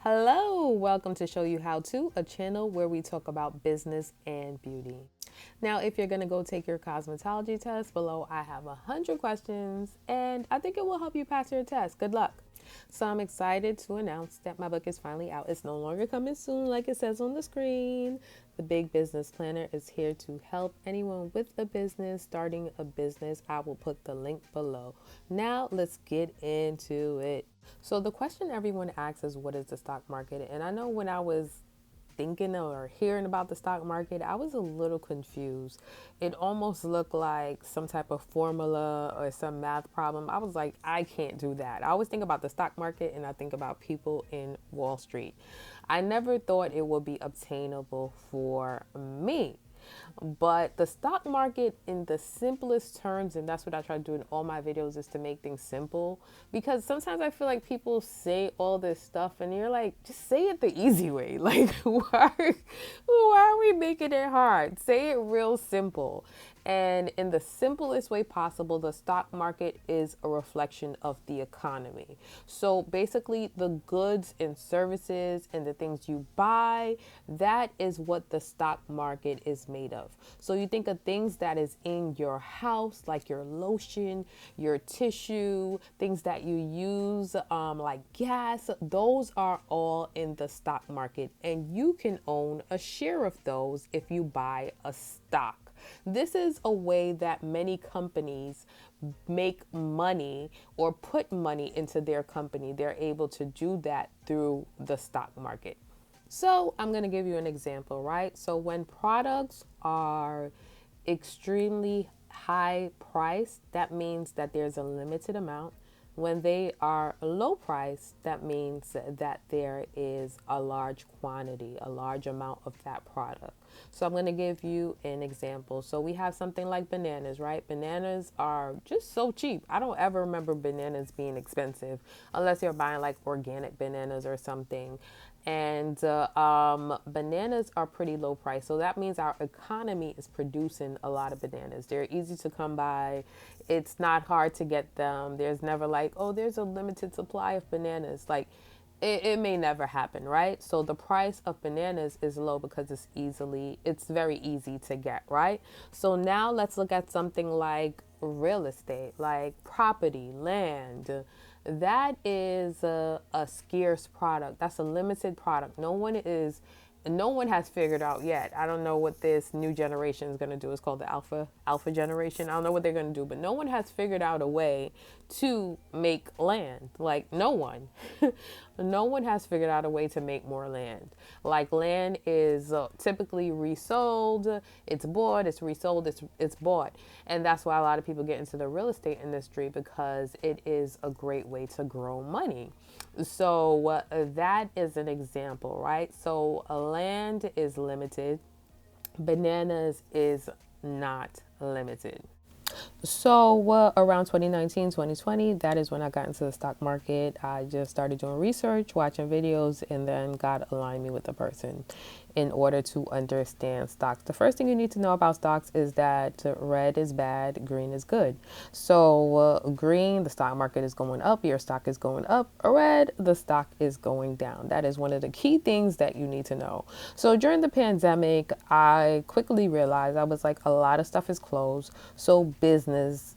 Hello, welcome to Show You How To, a channel where we talk about business and beauty. Now, if you're going to go take your cosmetology test, below I have 100 questions and I think it will help you pass your test. Good luck. So I'm excited to announce that my book is finally out. It's no longer coming soon like it says on the screen. The Big Business Planner is here to help anyone with a business, starting a business. I will put the link below. Now let's get into it. So the question everyone asks is, what is the stock market? And I know when I was thinking or hearing about the stock market, I was a little confused. It almost looked like some type of formula or some math problem. I was like, I can't do that. I always think about the stock market and I think about people in Wall Street. I never thought it would be obtainable for me. But the stock market, in the simplest terms, and that's what I try to do in all my videos, is to make things simple. Because sometimes I feel like people say all this stuff and you're like, just say it the easy way. Like, why are we making it hard? Say it real simple. And in the simplest way possible, the stock market is a reflection of the economy. So basically, the goods and services and the things you buy, that is what the stock market is made of. So you think of things that is in your house, like your lotion, your tissue, things that you use, like gas, those are all in the stock market. And you can own a share of those if you buy a stock. This is a way that many companies make money or put money into their company. They're able to do that through the stock market. So I'm going to give you an example, right? So when products are extremely high price, that means that there's a limited amount. When they are low price, that means that there is a large quantity, a large amount of that product. So I'm going to give you an example. So we have something like bananas, right? Bananas are just so cheap. I don't ever remember bananas being expensive unless you're buying like organic bananas or something. And bananas are pretty low price. So that means our economy is producing a lot of bananas. They're easy to come by. It's not hard to get them. There's never like, oh, there's a limited supply of bananas. Like, it may never happen, right? So the price of bananas is low because it's very easy to get, right? So now let's look at something like real estate, like property, land. That is a scarce product. That's a limited product. No one has figured out yet. I don't know what this new generation is going to do. It's called the alpha generation. I don't know what they're going to do, but no one has figured out a way to make land. Like no one. No one has figured out a way to make more land. Like land is typically resold, it's bought, it's resold, it's bought. And that's why a lot of people get into the real estate industry, because it is a great way to grow money. So that is an example, right? So land is limited, bananas is not limited. So around 2019, 2020, that is when I got into the stock market. I just started doing research, watching videos, and then God aligned me with a person in order to understand stocks. The first thing you need to know about stocks is that red is bad, green is good. So green, the stock market is going up, your stock is going up. Red, the stock is going down. That is one of the key things that you need to know. So during the pandemic, I quickly realized, I was like, a lot of stuff is closed. So businesses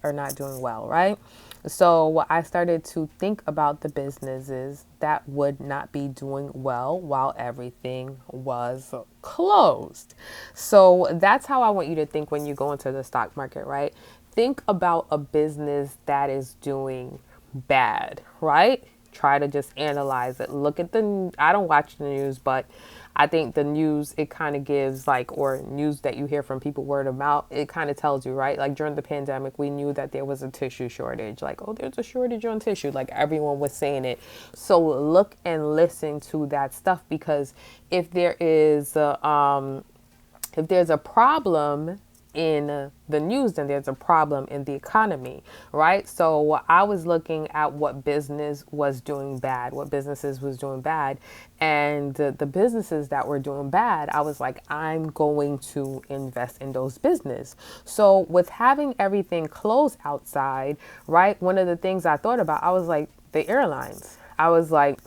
are not doing well, right? So I started to think about the businesses that would not be doing well while everything was closed. So that's how I want you to think when you go into the stock market, right? Think about a business that is doing bad, right? Try to just analyze it. Look at I don't watch the news, but I think the news, it kind of gives like, or news that you hear from people word of mouth, it kind of tells you, right? Like during the pandemic, we knew that there was a tissue shortage. Like, oh, there's a shortage on tissue. Like everyone was saying it. So look and listen to that stuff, because if there's a problem in the news, then there's a problem in the economy, right? So I was looking at what businesses was doing bad, and the businesses that were doing bad, I was like, I'm going to invest in those business. So with having everything closed outside, right? One of the things I thought about, I was like, the airlines. I was like,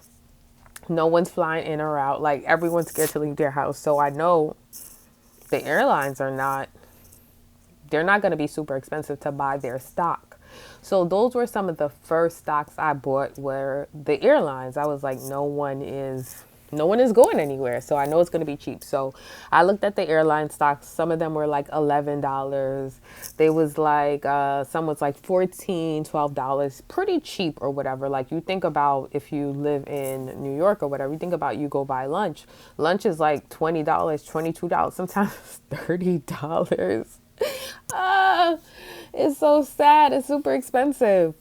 No one's flying in or out. Like everyone's scared to leave their house. So I know the airlines are not, they're not going to be super expensive to buy their stock. So those were some of the first stocks I bought were the airlines. I was like, no one is going anywhere. So I know it's going to be cheap. So I looked at the airline stocks. Some of them were like $11. They was like, some was like $14, $12, pretty cheap or whatever. Like you think about if you live in New York or whatever, you think about you go buy lunch. Lunch is like $20, $22, sometimes $30. It's so sad. It's super expensive.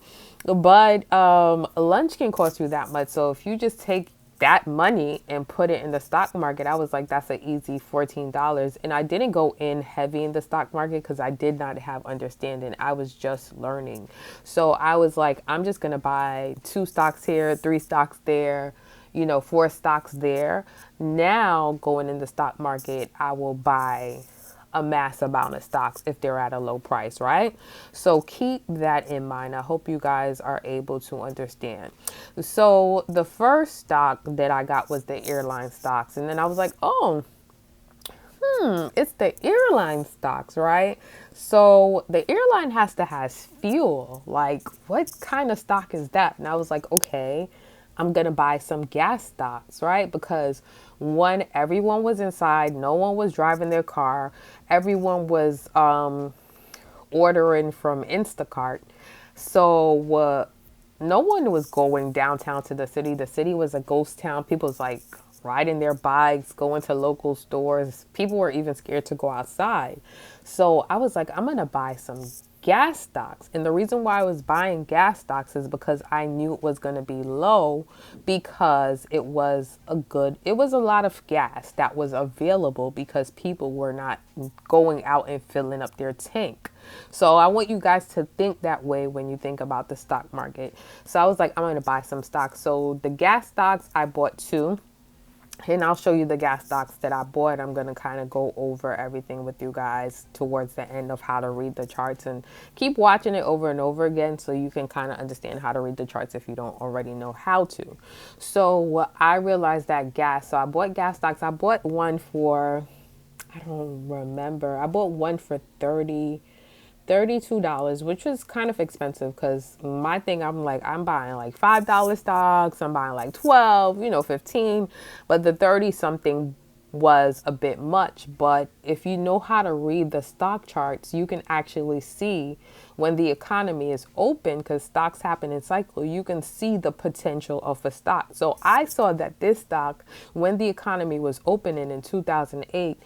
But lunch can cost you that much. So if you just take that money and put it in the stock market, I was like, that's an easy $14. And I didn't go in heavy in the stock market because I did not have understanding. I was just learning. So I was like, I'm just going to buy 2 stocks here, 3 stocks there, 4 stocks there. Now going in the stock market, I will buy a mass amount of stocks if they're at a low price, right? So keep that in mind. I hope you guys are able to understand. So the first stock that I got was the airline stocks. And then I was like, oh, it's the airline stocks, right? So the airline has to have fuel. Like, what kind of stock is that? And I was like, okay, I'm going to buy some gas stocks, right? Because one, everyone was inside. No one was driving their car. Everyone was ordering from Instacart. So no one was going downtown to the city. The city was a ghost town. People was like riding their bikes, going to local stores. People were even scared to go outside. So I was like, I'm going to buy some gas stocks. And the reason why I was buying gas stocks is because I knew it was going to be low because it was a lot of gas that was available because people were not going out and filling up their tank. So I want you guys to think that way when you think about the stock market. So I was like, I'm going to buy some stocks. So the gas stocks, I bought 2. And I'll show you the gas stocks that I bought. I'm going to kind of go over everything with you guys towards the end of how to read the charts, and keep watching it over and over again so you can kind of understand how to read the charts if you don't already know how to. So I realized that so I bought gas stocks. I bought one for, I don't remember. I bought one for $32, which was kind of expensive because my thing, I'm buying like $5 stocks, I'm buying like 12, 15, but the 30 something was a bit much. But if you know how to read the stock charts, you can actually see when the economy is open, because stocks happen in cycle, you can see the potential of a stock. So I saw that this stock, when the economy was opening in 2018,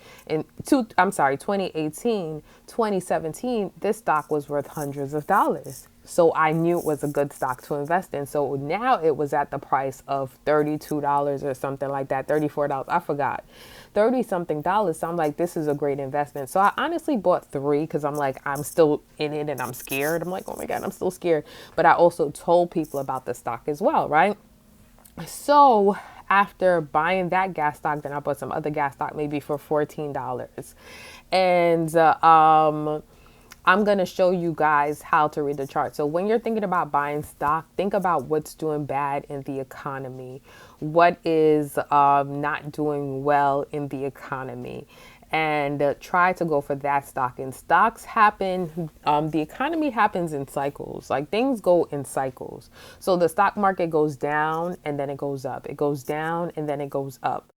2017, this stock was worth hundreds of dollars. So I knew it was a good stock to invest in. So now it was at the price of $32 or something like that, $34. I forgot. 30 something dollars. So I'm like, this is a great investment. So I honestly bought 3 because I'm like, I'm still in it and I'm scared. I'm like, oh my God, I'm still scared. But I also told people about the stock as well, right? So after buying that gas stock, then I bought some other gas stock maybe for $14. And I'm going to show you guys how to read the chart. So when you're thinking about buying stock, think about what's doing bad in the economy. What is not doing well in the economy, and try to go for that stock. And stocks happen, the economy happens in cycles. Like things go in cycles. So the stock market goes down and then it goes up. It goes down and then it goes up.